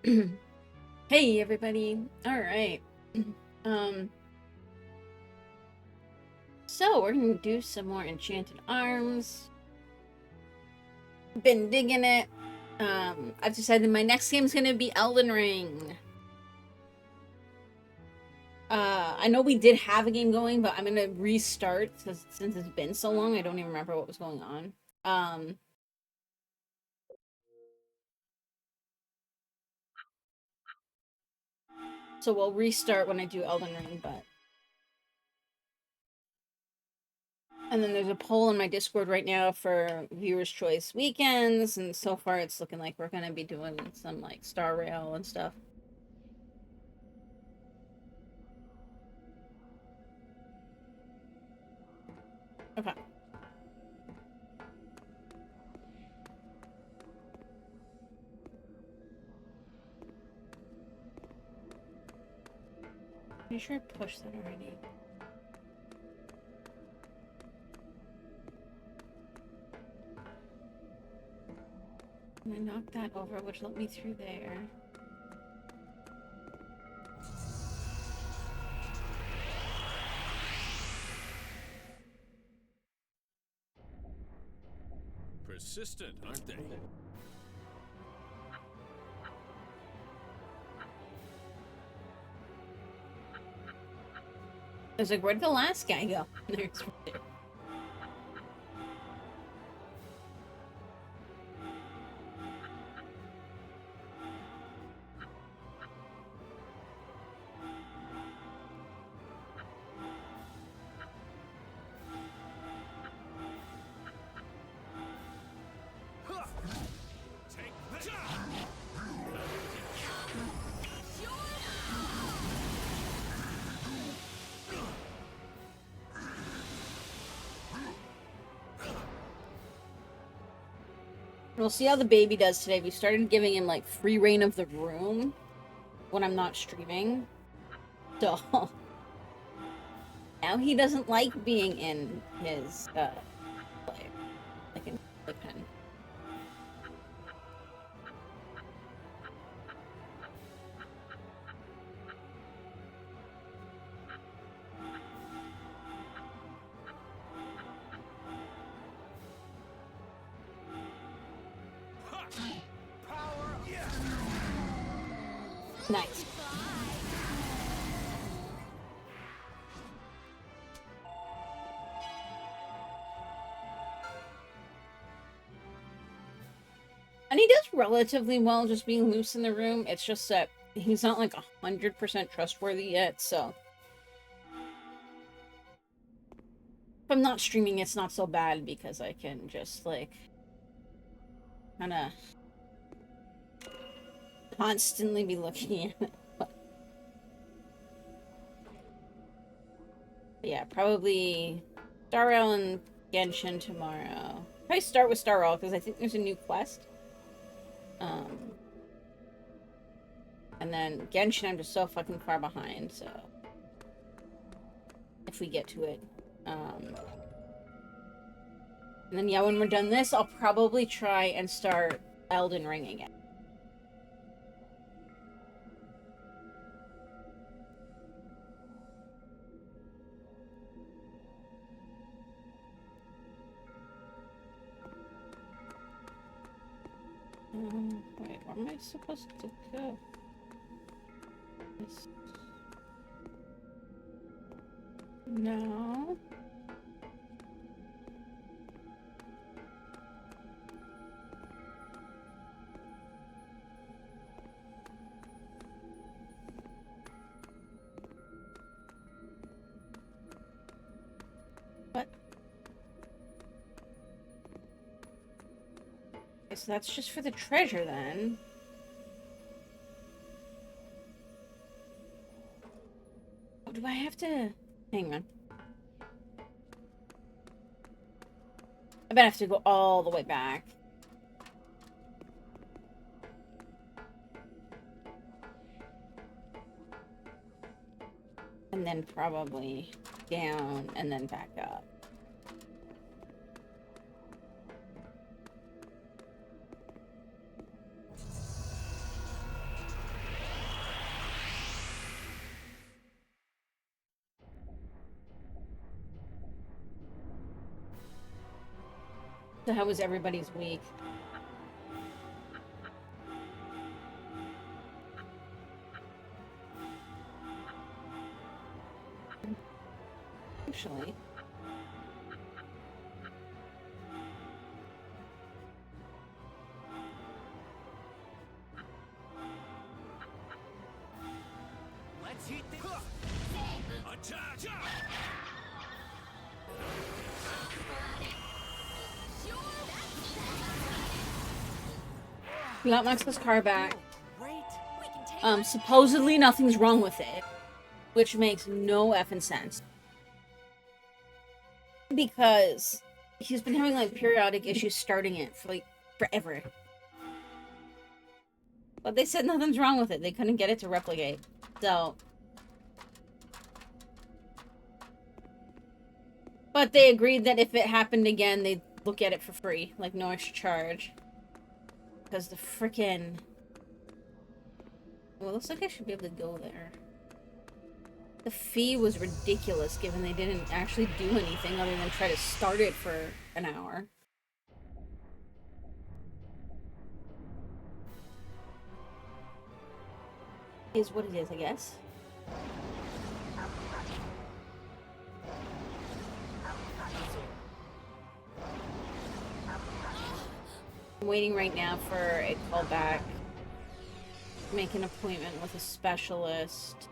Hey everybody. All right. Um so we're going to do some more Enchanted Arms. Been digging it. I've decided my next game is going to be Elden Ring. I know we did have a game going, but I'm going to restart since it's been so long, I don't even remember what was going on. Um so we'll restart when I do Elden Ring, but and then there's a poll in my Discord right now for viewers' choice weekends, and so far it's looking like we're gonna be doing some like Star Rail and stuff. Okay. Pretty sure I pushed that already. And I knocked that over, which let me through there. Persistent, aren't they? I was like, where'd the last guy go? There's We'll see how the baby does today. We started giving him like free reign of the room when I'm not streaming. So now he doesn't like being in his play. Like in the pen. Nice. And he does relatively well just being loose in the room. It's just that he's not like 100% trustworthy yet, so. If I'm not streaming, it's not so bad because I can just like kind of constantly be looking at it. But yeah, probably Star Rail and Genshin tomorrow. Probably start with Star Rail because I think there's a new quest. And then Genshin, I'm just so fucking far behind, so if we get to it. And then yeah, when we're done this, I'll probably try and start Elden Ring again. Wait, where am I supposed to go? No. What? Okay, so that's just for the treasure then. Oh, do I have to... Hang on. I bet I have to go all the way back. And then probably down and then back up. So how was everybody's week? Actually. Let's hit the attack. We got Max's car back. Supposedly nothing's wrong with it, which makes no effing sense. Because he's been having like periodic issues starting it for like forever. But they said nothing's wrong with it. They couldn't get it to replicate. So. But they agreed that if it happened again, they'd look at it for free. Like, no extra charge. Because the frickin'... Well, it looks like I should be able to go there. The fee was ridiculous, given they didn't actually do anything other than try to start it for an hour. Is what it is, I guess. I'm waiting right now for a call back. Make an appointment with a specialist.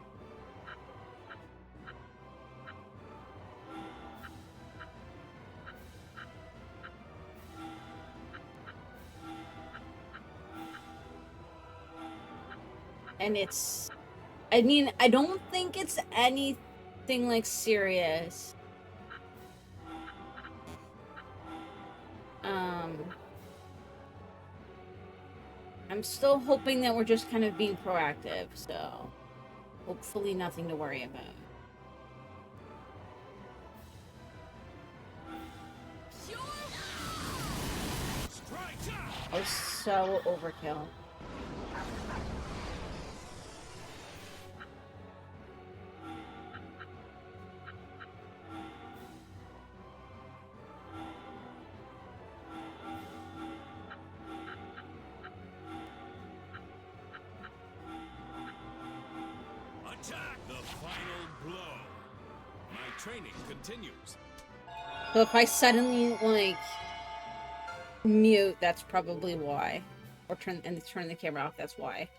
And it's... I mean, I don't think it's anything, like, serious. I'm still hoping that we're just kind of being proactive, so... Hopefully nothing to worry about. That was so overkill. Attack! The final blow. My training continues. So if I suddenly, like, mute, that's probably why. Or turn the camera off, that's why.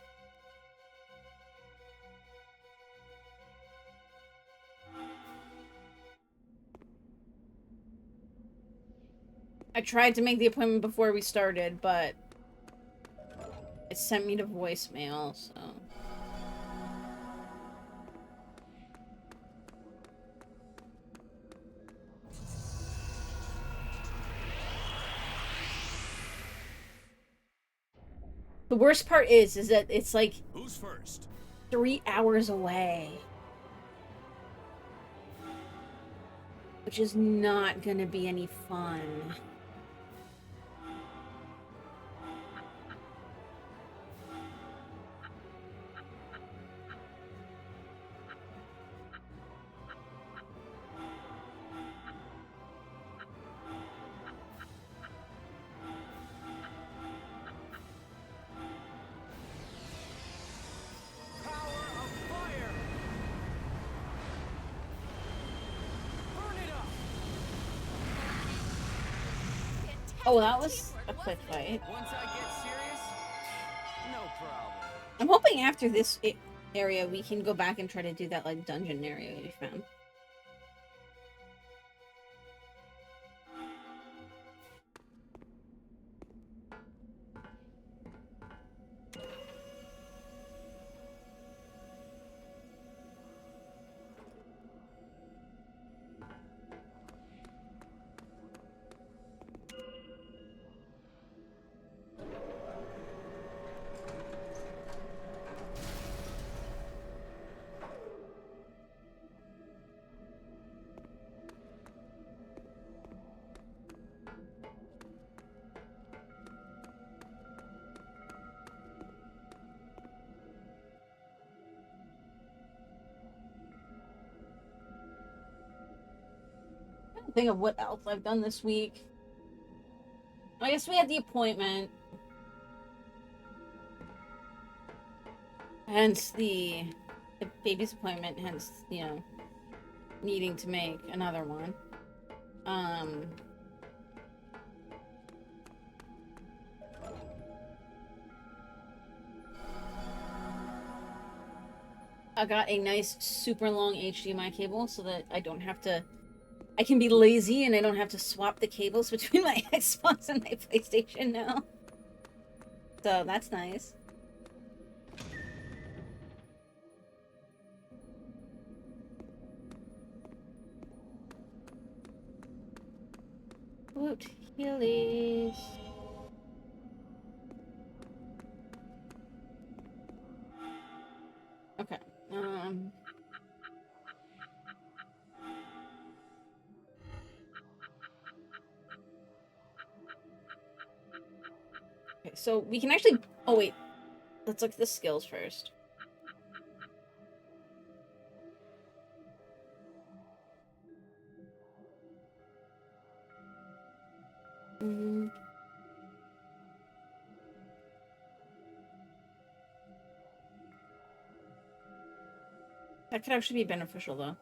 I tried to make the appointment before we started, but it sent me to voicemail, so... The worst part is that it's like... Who's first? 3 hours away. Which is not gonna be any fun. Oh, that was a quick fight. Once I get serious, no problem. I'm hoping after this area we can go back and try to do that, like, dungeon area we found. Think of what else I've done this week. I guess we had the appointment. Hence the baby's appointment, hence, you know, needing to make another one. I got a nice super long HDMI cable so that I don't have to, I can be lazy and I don't have to swap the cables between my Xbox and my PlayStation now. So that's nice. Woot Heelys. Okay. Okay, so we can actually. Oh wait, let's look at the skills first. That could actually be beneficial though.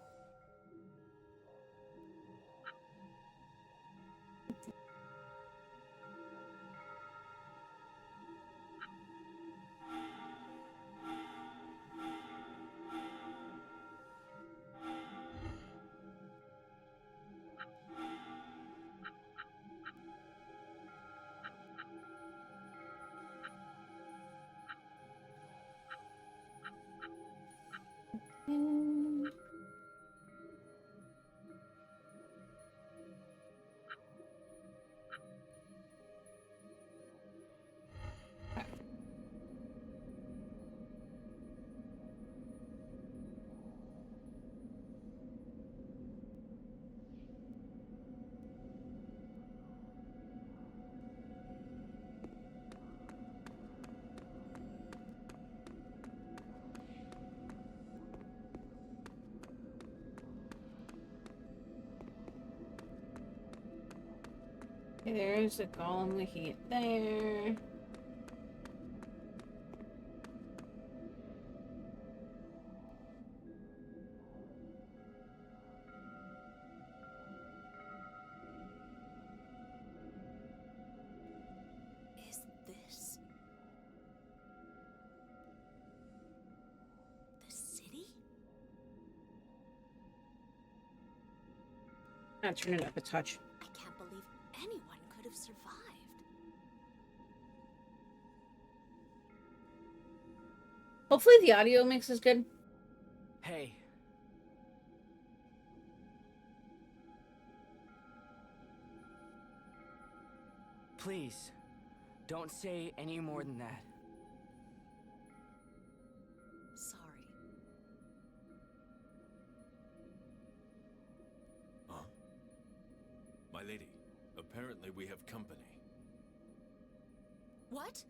Okay, there's a golem we can get there. Is this the city? I'll turn it up a touch. I can't believe anyone could have survived. Hopefully the audio mix is good. Hey. Please, don't say any more than that. Sorry. Huh? My lady, apparently we have company. What?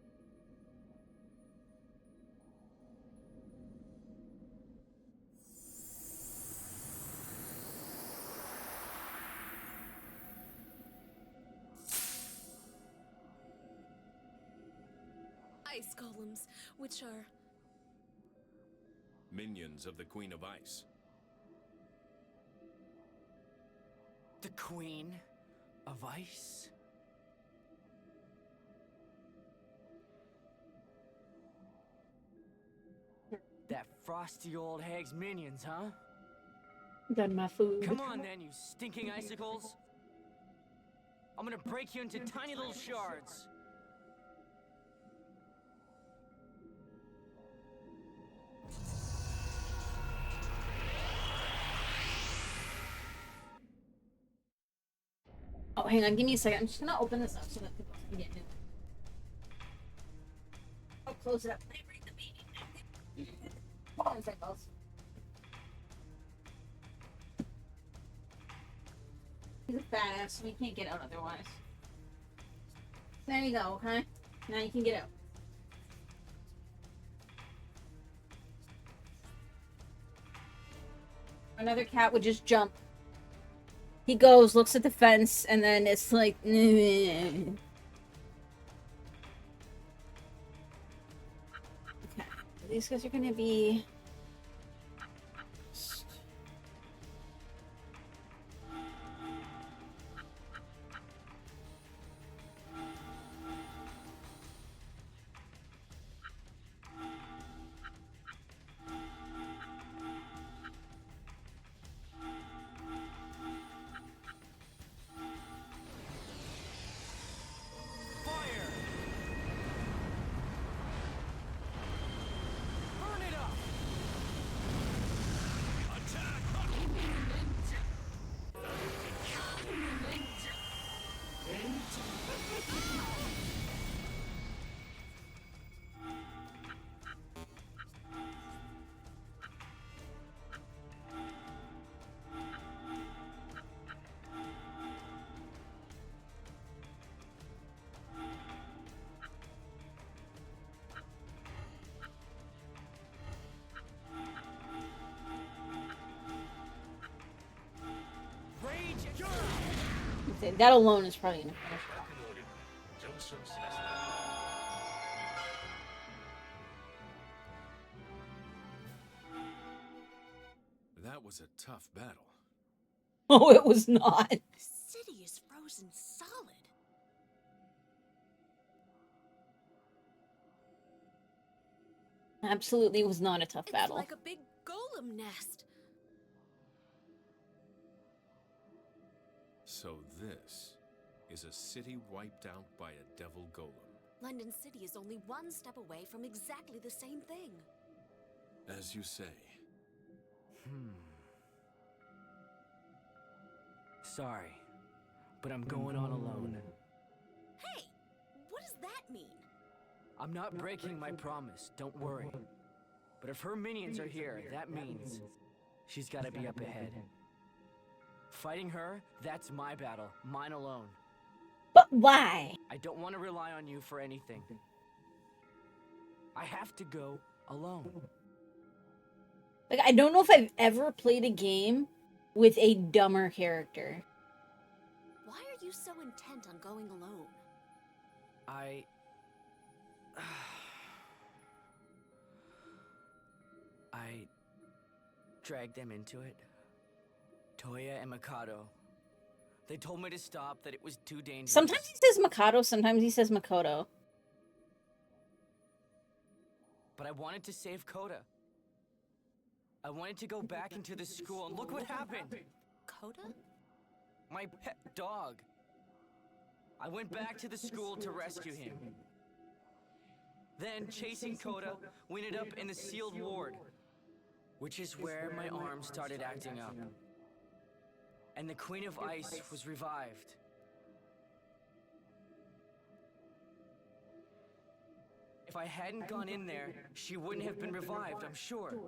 Ice golems, which are... Minions of the Queen of Ice. The Queen of Ice? That frosty old hag's minions, huh? Done my food. Come on then, you stinking icicles. I'm gonna break you into tiny little shards. Oh, hang on, give me a second. I'm just gonna open this up so that people can get in. I'll close it up and I bring the baby. Hold on a second, boss. He's a badass, so we can't get out otherwise. There you go, okay? Now you can get out. Another cat would just jump. He goes, looks at the fence, and then it's like, These guys are gonna be... Fire! Burn it up! Okay, that alone is probably gonna finish it. That was a tough battle. Oh, it was not. The city is frozen solid. Absolutely was not a tough It's battle. like a big golem nest. So this is a city wiped out by a devil golem. London City is only one step away from exactly the same thing. As you say. Sorry, but I'm going on alone. Hey, what does that mean? I'm not breaking my promise, don't worry. But if her minions are here, that means she's gotta be up ahead. Fighting her, that's my battle, mine alone. But why? I don't want to rely on you for anything. I have to go alone. Like, I don't know if I've ever played a game with a dumber character. Why are you so intent on going alone? I dragged them into it. Toya and Mikado. They told me to stop, that it was too dangerous. Sometimes he says Mikado, sometimes he says Makoto. But I wanted to save Koda. I wanted to go back into the school, and look what happened! Coda? My pet dog. I went back to the school to rescue him. Then, chasing Koda, we ended up in the sealed ward, which is where my arm started acting up. And the Queen of Ice was revived. If I hadn't gone in there, she wouldn't have been revived, I'm sure.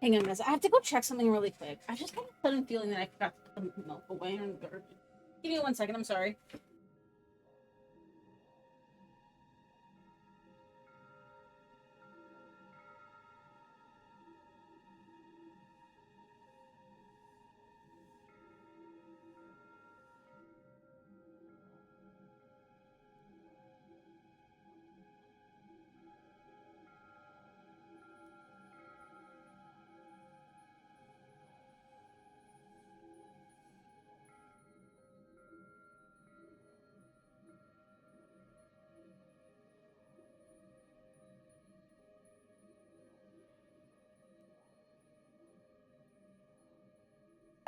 Hang on, guys. I have to go check something really quick. I just got a sudden feeling that I forgot to put the milk away in the garbage. Give me 1 second, I'm sorry.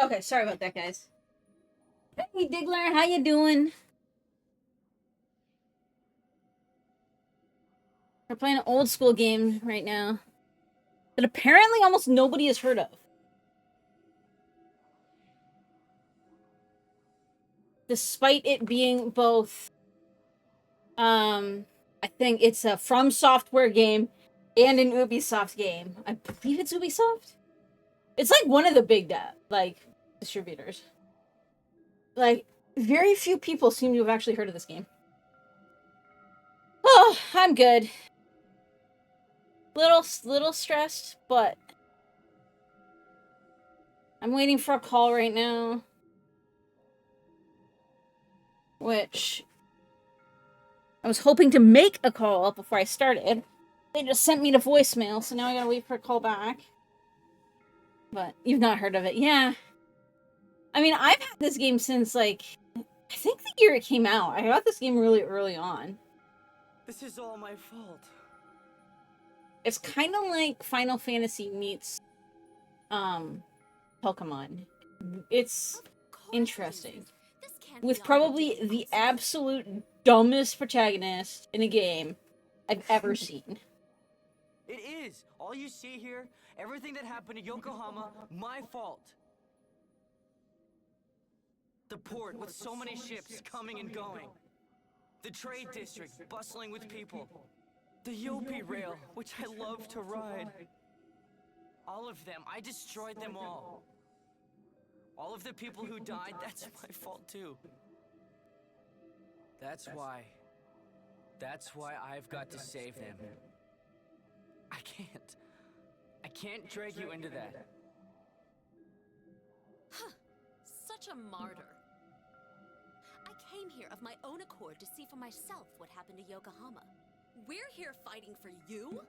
Okay, sorry about that, guys. Hey, Diggler, how you doing? We're playing an old school game right now that apparently almost nobody has heard of. Despite it being both, I think it's a From Software game and an Ubisoft game. I believe it's Ubisoft. It's like one of the big distributors. Like, very few people seem to have actually heard of this game. Oh, I'm good. Little stressed, but I'm waiting for a call right now. Which I was hoping to make a call before I started. They just sent me to voicemail, so now I gotta wait for a call back. But you've not heard of it. Yeah. I mean, I've had this game since, like, I think the year it came out. I got this game really early on. This is all my fault. It's kind of like Final Fantasy meets, Pokemon. It's interesting. With probably the absolute dumbest protagonist in a game I've ever seen. It is. All you see here, everything that happened to Yokohama, my fault. The port with so many ships coming and going. The trade district bustling with people. The Yopi rail, which I love to ride. All of them, I destroyed them all. All of the people who died, that's my fault too. That's why I've got to save them. I can't drag you into that. Huh. Such a martyr. I came here of my own accord to see for myself what happened to Yokohama. We're here fighting for you?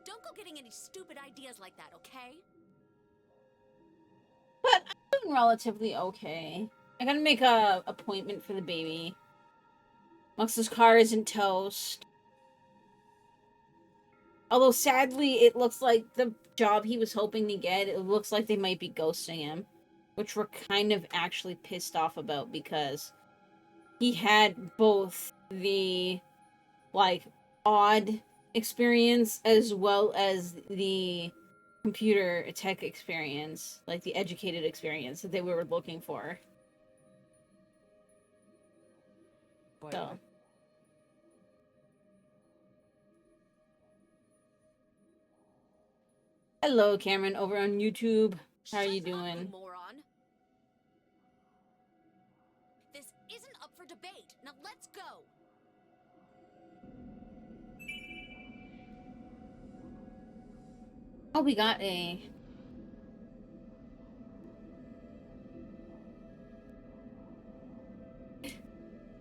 Don't go getting any stupid ideas like that, okay? But I'm doing relatively okay. I gotta make a appointment for the baby. Max's car isn't toast. Although, sadly, it looks like the job he was hoping to get, it looks like they might be ghosting him. Which we're kind of actually pissed off about, because he had both the, like, odd experience as well as the computer tech experience, like the educated experience that they were looking for. But So. Hello, Cameron, over on YouTube. How are you Shut up, doing? you moron. This isn't up for debate. Now let's go. Oh, we got a...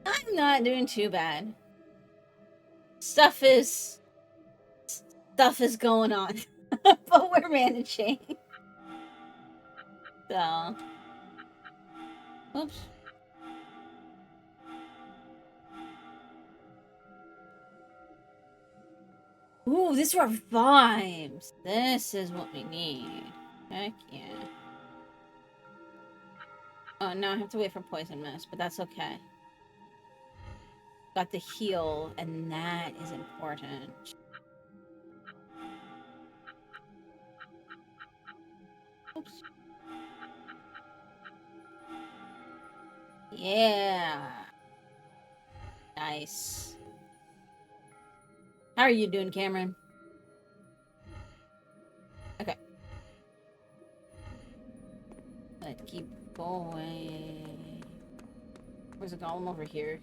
I'm not doing too bad. Stuff is going on. But we're managing. So... Oops. Ooh, this revives. This is what we need. Heck yeah. Oh, no, I have to wait for Poison Mist, but that's okay. Got the heal, and that is important. Oops. Yeah. Nice. How are you doing, Cameron? Okay. Let's keep going. Where's it going? Over here.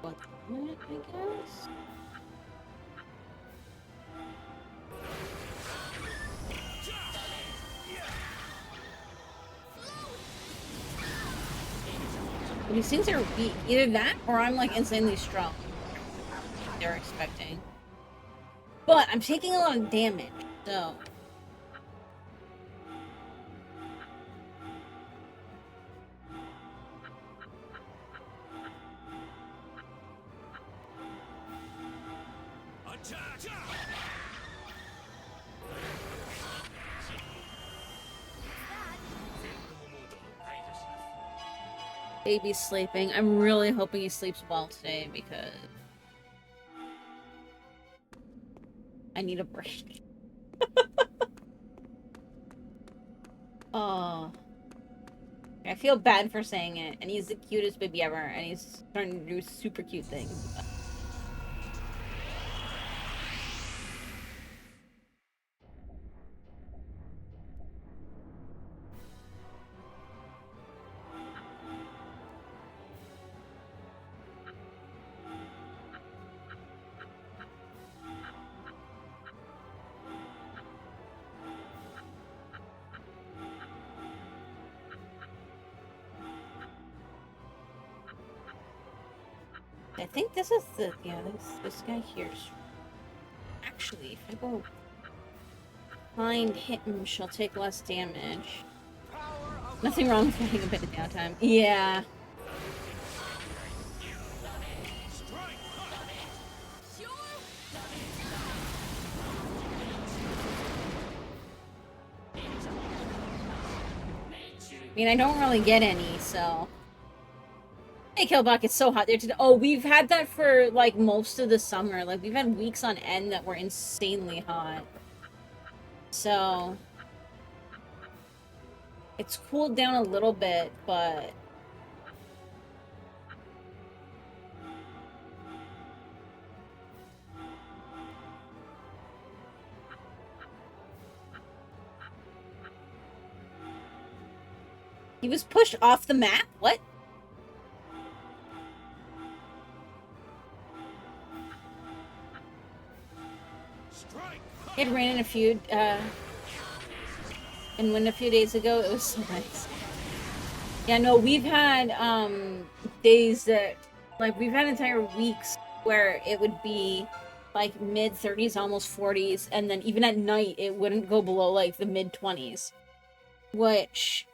What? I guess? But these things are weak. Either that, or I'm like insanely strong. They're expecting. But I'm taking a lot of damage, so... Baby's sleeping. I'm really hoping he sleeps well today, because... I need a break. Oh. I feel bad for saying it, and he's the cutest baby ever, and he's starting to do super cute things. I think this is the, yeah, this guy here's... Actually, if I go find him, she'll take less damage. Nothing wrong with having a bit of downtime. Yeah. I mean, I don't really get any, so... Hey, Killbot, it's so hot there today. Oh, we've had that for, like, most of the summer. Like, we've had weeks on end that were insanely hot. So... It's cooled down a little bit, but... He was pushed off the map? What? It ran in a feud, and when a few days ago, it was so nice. Yeah, no, we've had, days that, like, we've had entire weeks where it would be, like, mid-30s, almost 40s, and then even at night, it wouldn't go below, like, the mid-20s. Which,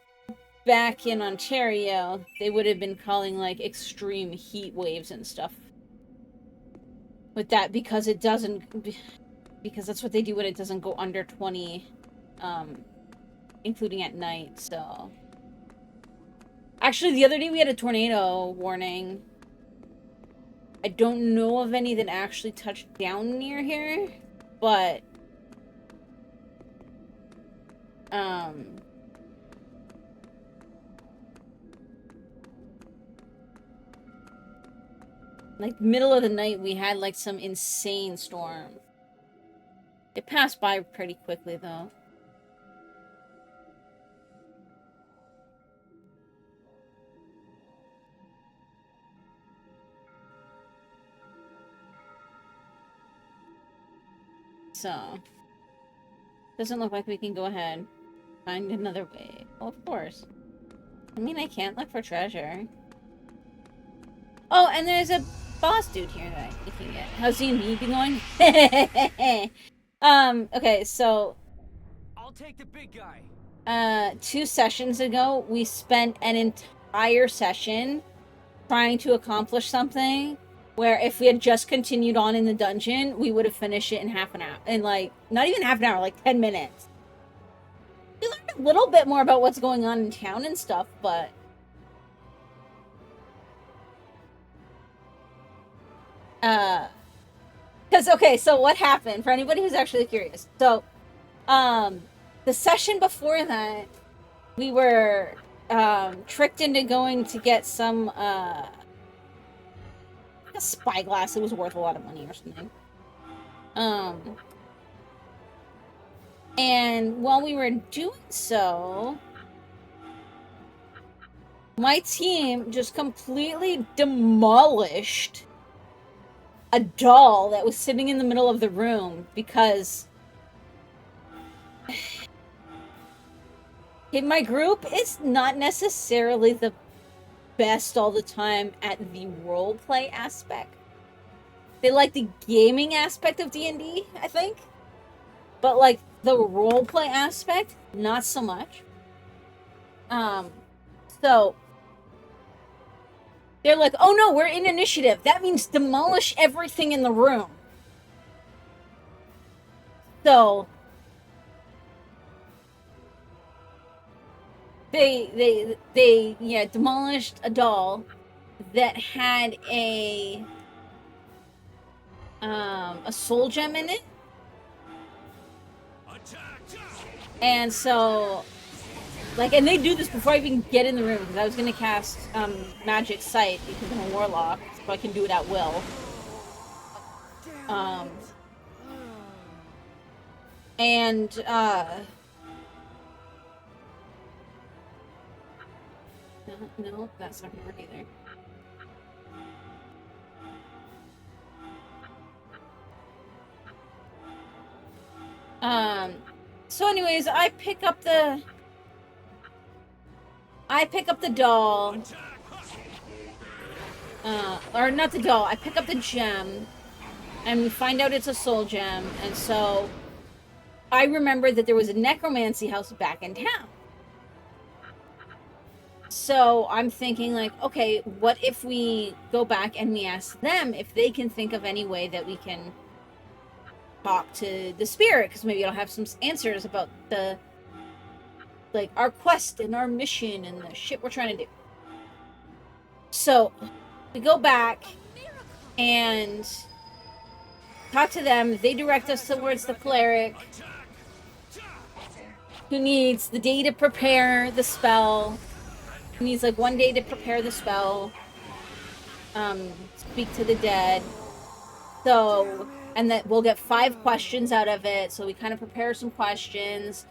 back in Ontario, they would have been calling, like, extreme heat waves and stuff. With that, because it doesn't... Because that's what they do when it doesn't go under 20, including at night, so... Actually, the other day we had a tornado warning. I don't know of any that actually touched down near here, but... Like, middle of the night, we had, like, some insane storm. It passed by pretty quickly, though. So, doesn't look like we can go ahead. Find another way. Well, of course. I mean, I can't look for treasure. Oh, and there's a boss dude here that I can get. How's D&D been going? Okay, so... I'll take the big guy. 2 sessions ago, we spent an entire session trying to accomplish something where if we had just continued on in the dungeon, we would have finished it in half an hour. In, like, not even half an hour, like 10 minutes. We learned a little bit more about what's going on in town and stuff, but... Because, okay, so what happened, for anybody who's actually curious. So, the session before that, we were, tricked into going to get some, a spyglass. It was worth a lot of money or something. And while we were doing so, my team just completely demolished a doll that was sitting in the middle of the room because my group is not necessarily the best all the time at the roleplay aspect. They like the gaming aspect of D&D, I think. But, like, the roleplay aspect, not so much. So... They're like, oh no, we're in initiative. That means demolish everything in the room. So... They demolished a doll that had a soul gem in it. And so Like, and they do this before I even get in the room, because I was gonna cast Magic Sight, because I'm a Warlock, so I can do it at will. No, that's not gonna work either. So anyways, I pick up the doll. Or not the doll, I pick up the gem, and we find out it's a soul gem, and so I remember that there was a necromancy house back in town. So I'm thinking, like, okay, what if we go back and we ask them if they can think of any way that we can talk to the spirit, because maybe it'll have some answers about the, like, our quest and our mission and the shit we're trying to do. So we go back and talk to them. They direct us towards the cleric, who needs the day to prepare the spell. He needs like 1 day to prepare the spell. Speak to the dead. So, and that we'll get 5 questions out of it. So we kind of prepare some questions.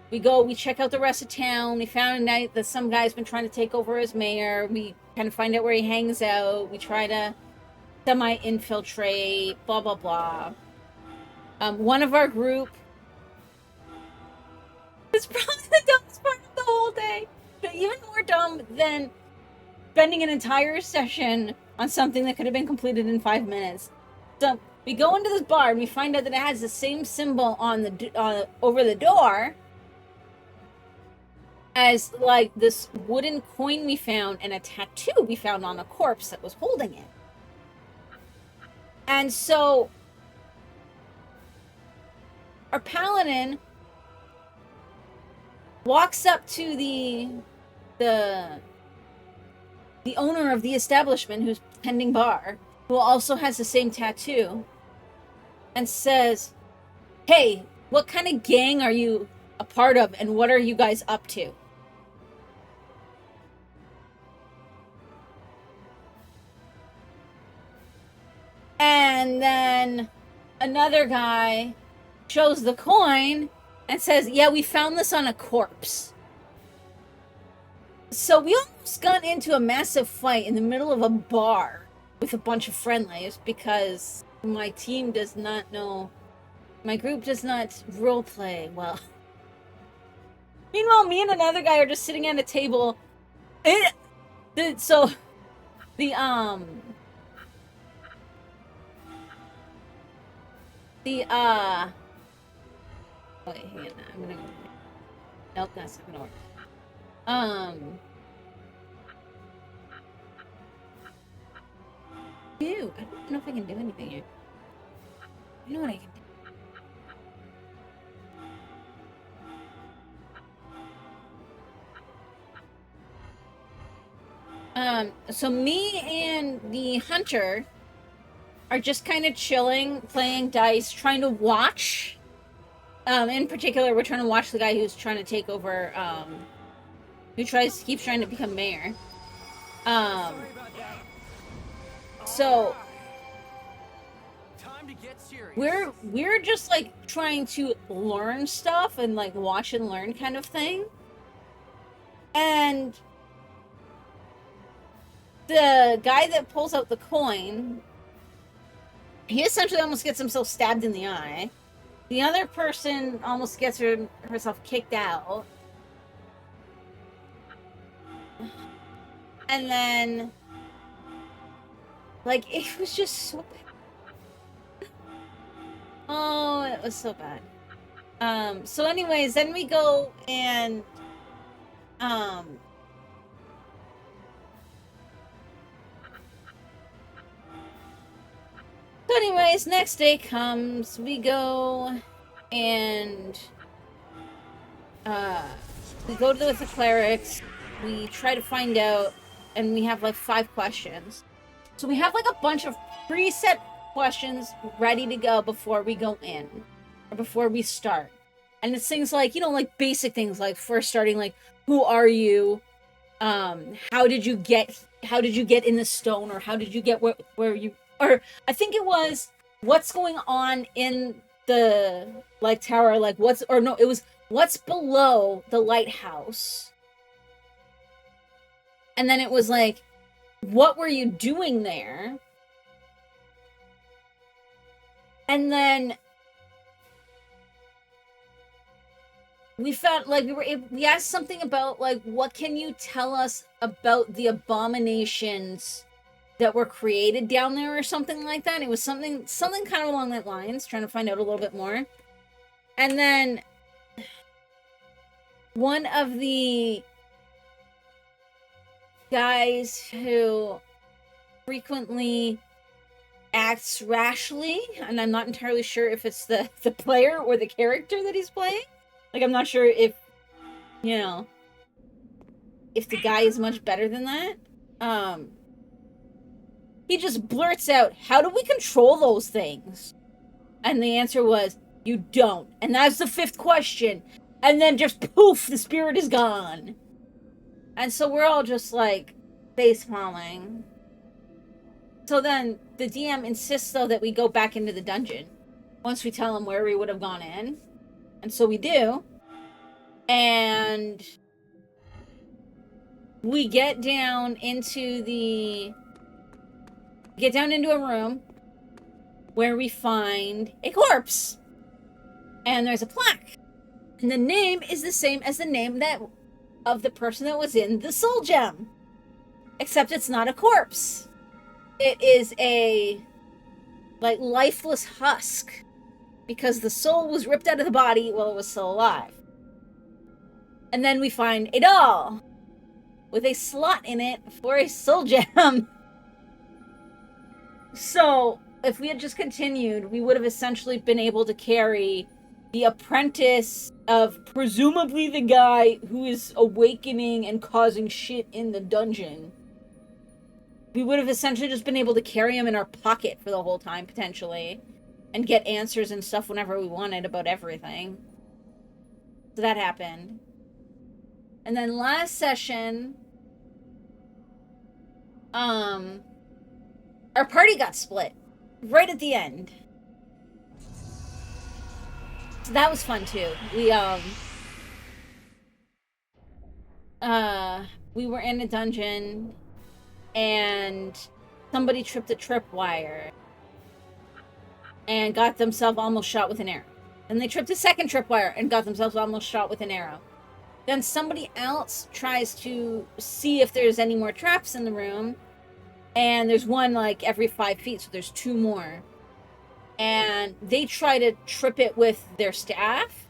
We check out the rest of town. We found out that some guy's been trying to take over as mayor. We kind of find out where he hangs out. We try to semi-infiltrate, blah, blah, blah. One of our group... It's probably the dumbest part of the whole day. But even more dumb than spending an entire session on something that could have been completed in 5 minutes. So we go into this bar and we find out that it has the same symbol on the over the door as like this wooden coin we found and a tattoo we found on a corpse that was holding it. And so our paladin walks up to the owner of the establishment, who's tending bar, who also has the same tattoo, and says, "Hey, what kind of gang are you a part of, and what are you guys up to?" And then another guy shows the coin and says, "Yeah, we found this on a corpse." So we almost got into a massive fight in the middle of a bar with a bunch of friendlies because my team does not know, my group does not roleplay well. Meanwhile, me and another guy are just sitting at a table. Wait, hang on, I'm gonna go. Nope, that's not gonna work. Ew, I don't know if I can do anything here. You know what I can do? So me and the hunter are just kind of chilling, playing dice, trying to watch. In particular, we're trying to watch the guy who's trying to take over, who keeps trying to become mayor. So we're just like trying to learn stuff and like watch and learn kind of thing. And the guy that pulls out the coin, he essentially almost gets himself stabbed in the eye. The other person almost gets herself kicked out. And then, like, it was just so bad. Oh, it was so bad. So anyways, then we go and, so anyways, next day comes, we go and, we go with the clerics, we try to find out, and we have like 5 questions. So we have like a bunch of preset questions ready to go before we go in, or before we start. And it's things like, you know, like basic things like first starting like, who are you? How did you get in the stone, or how did you get where you, or I think it was what's going on in the like tower, like it was what's below the lighthouse. And then it was like, what were you doing there? And then we found like we asked something about like, what can you tell us about the abominations that were created down there, or something like that. It was something kind of along that lines, trying to find out a little bit more. And then one of the guys who frequently acts rashly, and I'm not entirely sure if it's the player or the character that he's playing. Like, I'm not sure if, you know, if the guy is much better than that. He just blurts out, how do we control those things? And the answer was, you don't. And that's the 5th question. And then just poof, the spirit is gone. And so we're all just like face palming. So then the DM insists, though, that we go back into the dungeon once we tell him where we would have gone in. And so we do. And we get down into a room where we find a corpse. And there's a plaque. And the name is the same as the name of the person that was in the soul gem. Except it's not a corpse. It is a like lifeless husk. Because the soul was ripped out of the body while it was still alive. And then we find a doll with a slot in it for a soul gem. So, if we had just continued, we would have essentially been able to carry the apprentice of presumably the guy who is awakening and causing shit in the dungeon. We would have essentially just been able to carry him in our pocket for the whole time, potentially. And get answers and stuff whenever we wanted about everything. So that happened. And then last session, our party got split right at the end. So that was fun too. We were in a dungeon and somebody tripped a tripwire and got themselves almost shot with an arrow. Then they tripped a second tripwire and got themselves almost shot with an arrow. Then somebody else tries to see if there's any more traps in the room. And there's one like every 5 feet, so there's 2 more. And they try to trip it with their staff.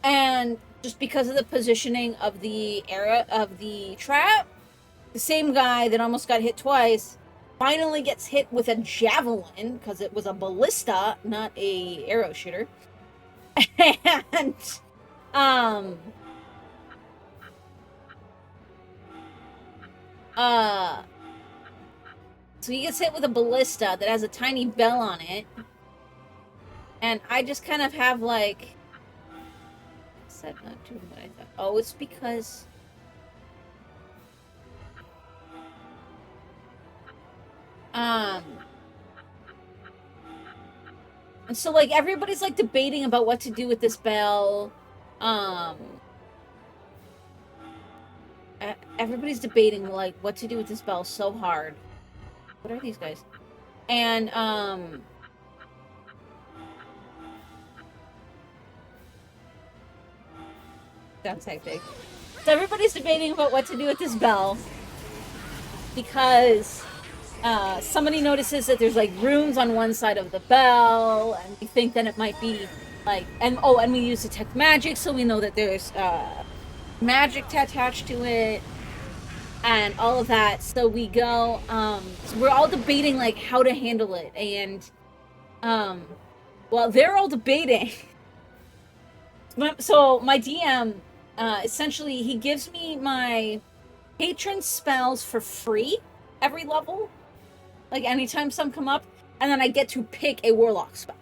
And just because of the positioning of the trap, the same guy that almost got hit twice finally gets hit with a javelin, because it was a ballista, not a arrow shooter. And so he gets hit with a ballista that has a tiny bell on it. And I just kind of have like, said not doing what I thought. Oh, it's because and so like everybody's like debating about what to do with this bell. Everybody's debating like what to do with this bell so hard. What are these guys? And that's hectic. So everybody's debating about what to do with this bell because somebody notices that there's like runes on one side of the bell, and we think that it might be like, and we use detect magic, so we know that there's magic attached to it and all of that. So we go, so we're all debating like how to handle it, and while they're all debating, so my DM essentially he gives me my patron spells for free every level, like anytime some come up, and then I get to pick a warlock spell.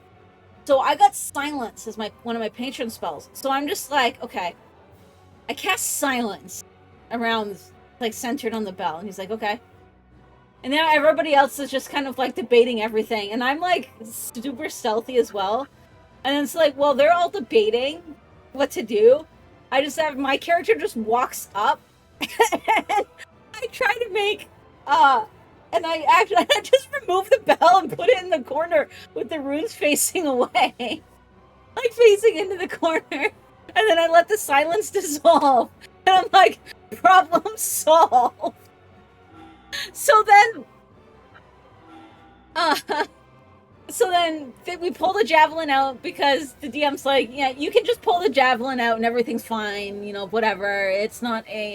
So I got silence as one of my patron spells. So I'm just like, okay, I cast silence around, like, centered on the bell, and he's like, okay. And now everybody else is just kind of like debating everything, and I'm like super stealthy as well. And it's like, well, they're all debating what to do. I just have my character just walks up, and I try to make and I just remove the bell and put it in the corner with the runes facing away, like facing into the corner, and then I let the silence dissolve, and I'm like, problem solved. So then, we pull the javelin out because the DM's like, yeah, you can just pull the javelin out and everything's fine, you know, whatever. It's not a,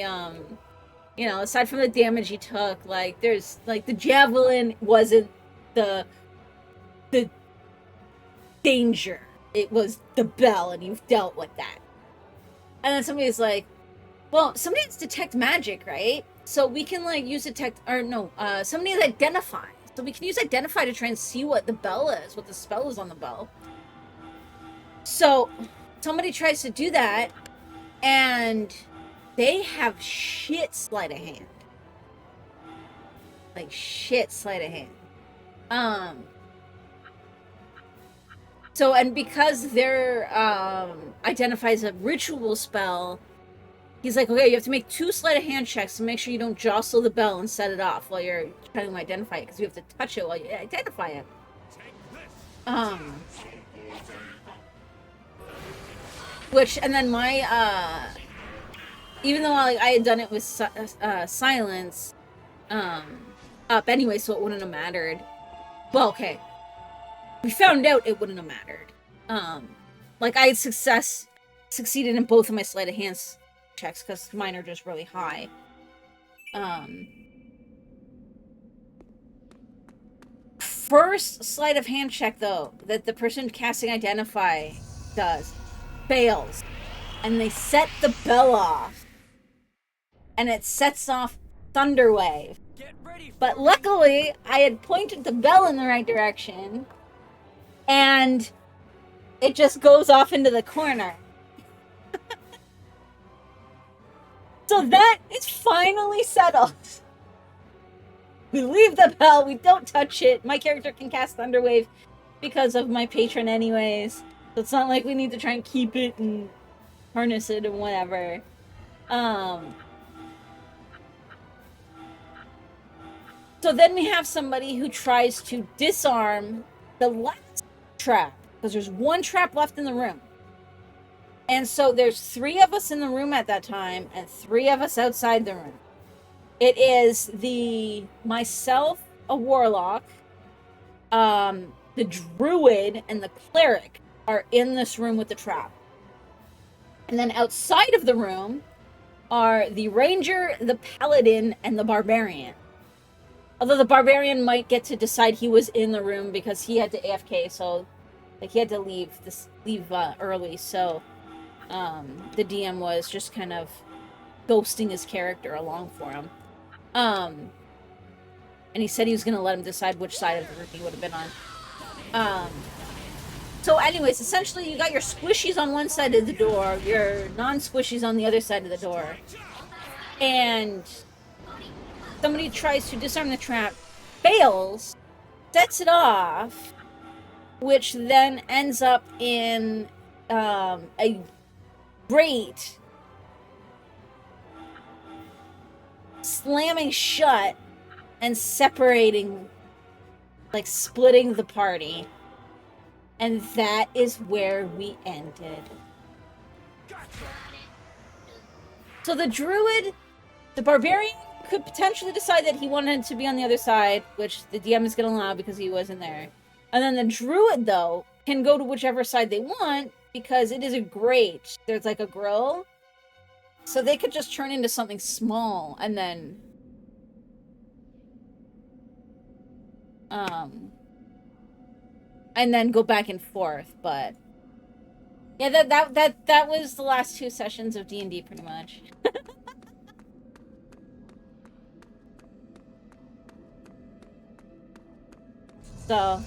you know, aside from the damage he took, like, there's, like, the javelin wasn't the danger. It was the bell, and you've dealt with that. And then somebody's like, well, somebody has detect magic, right? So we can, like, use detect, or no, somebody has identify. So we can use identify to try and see what the bell is, what the spell is on the bell. So somebody tries to do that, and they have shit sleight of hand. Like, shit sleight of hand. So, and because their identifies a ritual spell, he's like, okay, you have to make 2 sleight of hand checks to make sure you don't jostle the bell and set it off while you're trying to identify it, because you have to touch it while you identify it. Which, and then my, even though I had done it with silence, up anyway, so it wouldn't have mattered. Well, okay. We found out it wouldn't have mattered. Like, I had succeeded in both of my sleight of hands checks, because mine are just really high. First sleight of hand check, though, that the person casting Identify does, fails. And they set the bell off. And it sets off Thunderwave. But luckily, I had pointed the bell in the right direction, and it just goes off into the corner. So that is finally settled. We leave the bell, we don't touch it. My character can cast Thunderwave because of my patron anyways. So it's not like we need to try and keep it and harness it and whatever. So then we have somebody who tries to disarm the last trap, because there's 1 trap left in the room. And so there's 3 of us in the room at that time, and 3 of us outside the room. It is myself, a warlock, the druid, and the cleric are in this room with the trap. And then outside of the room are the ranger, the paladin, and the barbarian. Although the barbarian might get to decide he was in the room because he had to AFK, so, like, he had to leave early, so the DM was just kind of ghosting his character along for him. And he said he was going to let him decide which side of the room he would have been on. So anyways, essentially you got your squishies on one side of the door, your non-squishies on the other side of the door. And somebody tries to disarm the trap, fails, sets it off, which then ends up in a grate slamming shut and separating, like, splitting the party. And that is where we ended. So the druid, the barbarian, could potentially decide that he wanted to be on the other side, which the DM is going to allow because he wasn't there. And then the druid, though, can go to whichever side they want because it is a grate. There's, like, a grill. So they could just turn into something small and then go back and forth. But yeah, that was the last 2 sessions of D&D pretty much. So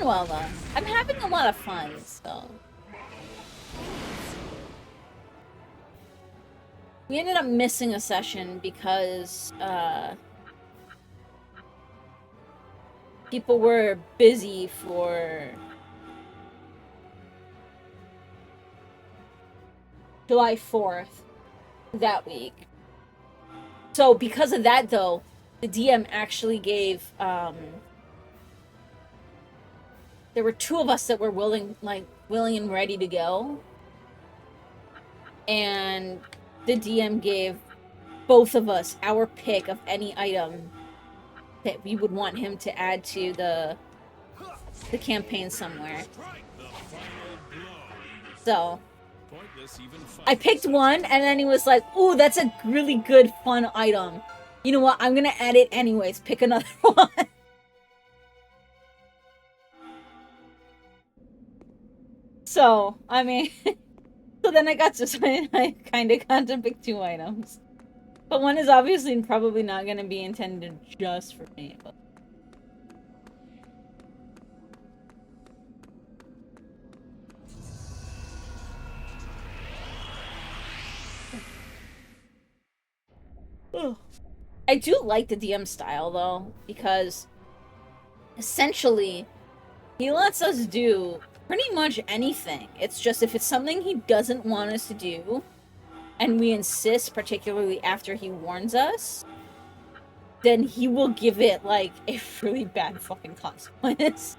well though. I'm having a lot of fun, so. We ended up missing a session because, people were busy for July 4th that week. So because of that though, the DM actually gave, there were 2 of us that were willing and ready to go. And the DM gave both of us our pick of any item that we would want him to add to the campaign somewhere. So I picked one, and then he was like, "Ooh, that's a really good, fun item. You know what? I'm gonna add it anyways. Pick another one." So, I mean, so then I kind of got to pick 2 items. But one is obviously probably not going to be intended just for me. But... I do like the DM style, though, because essentially, he lets us do pretty much anything. It's just if it's something he doesn't want us to do, and we insist, particularly after he warns us, then he will give it, like, a really bad fucking consequence.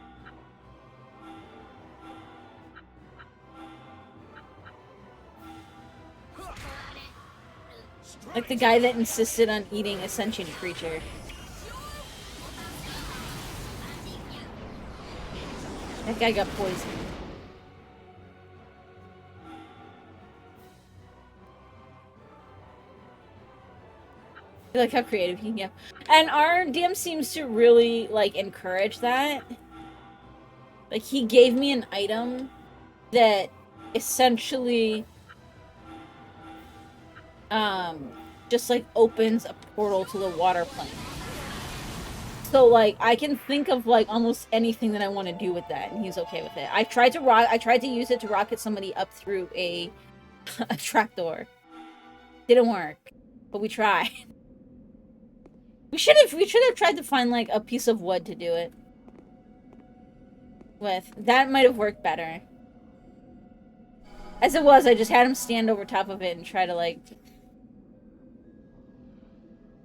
Like the guy that insisted on eating a sentient creature. That guy got poisoned. I like how creative he can get. And our DM seems to really, like, encourage that. Like, he gave me an item that essentially, just, like, opens a portal to the water plane. So, like, I can think of, like, almost anything that I want to do with that, and he's okay with it. I tried to use it to rocket somebody up through a trapdoor. Didn't work. But we tried. We should have tried to find, like, a piece of wood to do it with. That might have worked better. As it was, I just had him stand over top of it and try to, like...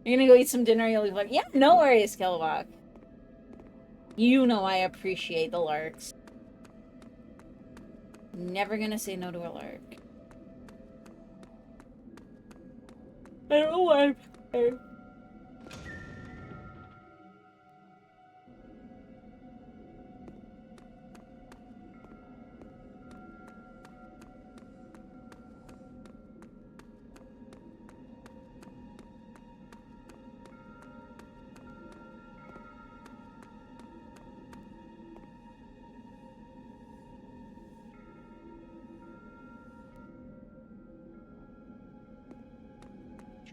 You're gonna go eat some dinner, you'll be like, yeah, no worries, Kilowog. You know I appreciate the larks. Never gonna say no to a lark. I don't know why.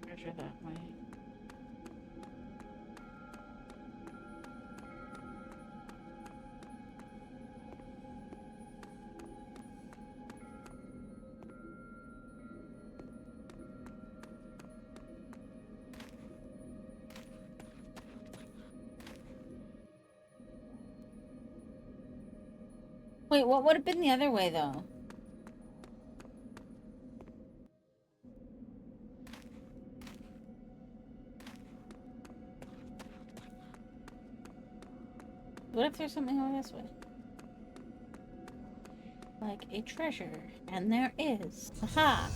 Treasure that way. Wait, what would have been the other way, though? What if there's something over this way? Like a treasure. And there is. Aha!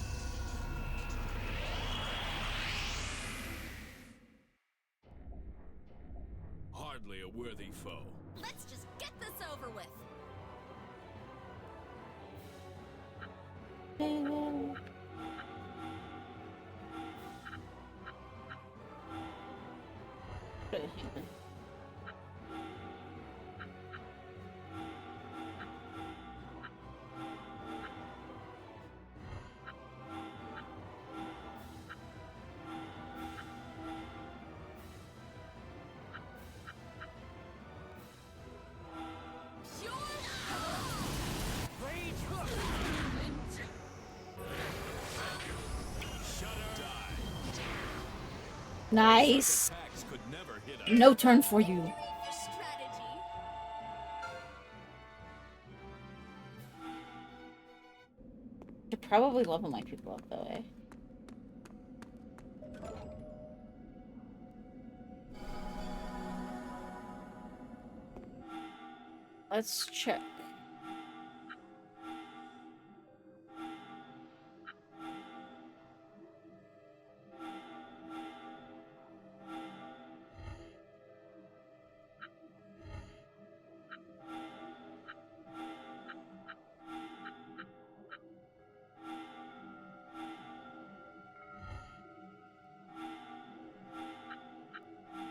Hardly a worthy foe. Let's just get this over with. Your Nice. Attacks could never hit us. No turn for you. Strategy. Should probably level my people up though, eh? Let's check.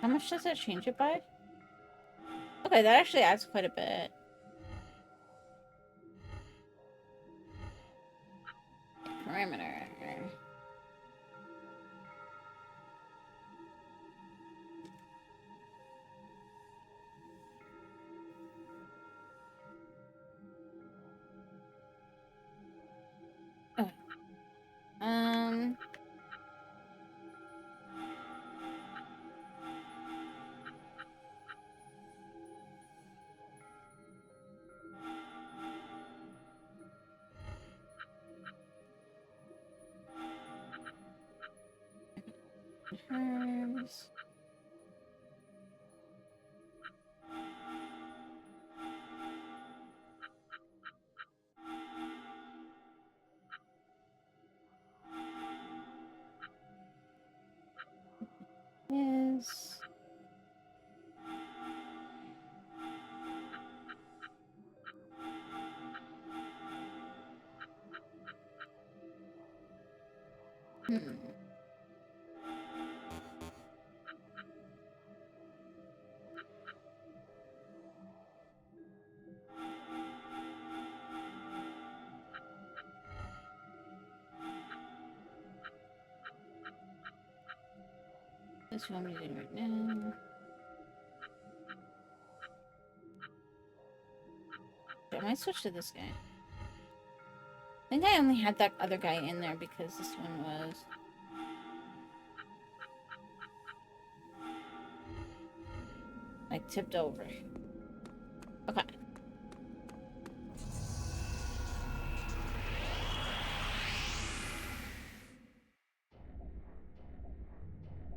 How much does that change it by? Okay, that actually adds quite a bit. Parameter. Oh. Hers. Is this what I'm using right now? I might switch to this guy. I think I only had that other guy in there because this one was... like tipped over. Okay.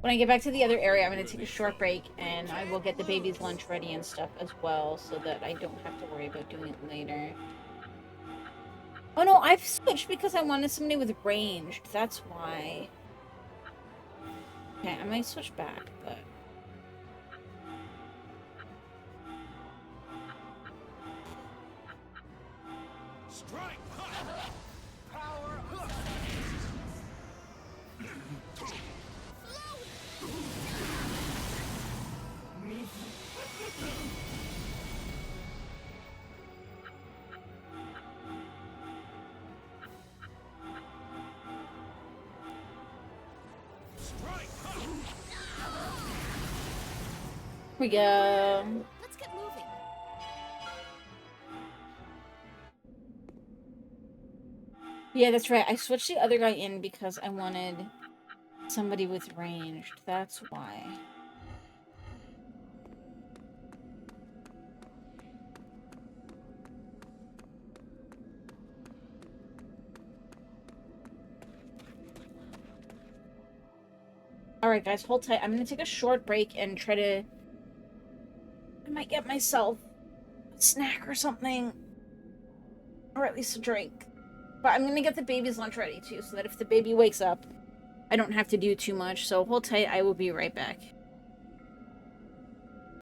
When I get back to the other area, I'm going to take a short break, and I will get the baby's lunch ready and stuff as well, so that I don't have to worry about doing it later. Oh no, I've switched because I wanted somebody with ranged. That's why. Okay, I might switch back, but... Strike! Power! Strike! Here we go. Let's get moving. Yeah, that's right. I switched the other guy in because I wanted somebody with ranged. That's why. Alright, guys, hold tight. I'm gonna take a short break and try to... I might get myself a snack or something. Or at least a drink. But I'm gonna get the baby's lunch ready, too, so that if the baby wakes up, I don't have to do too much. So hold tight, I will be right back.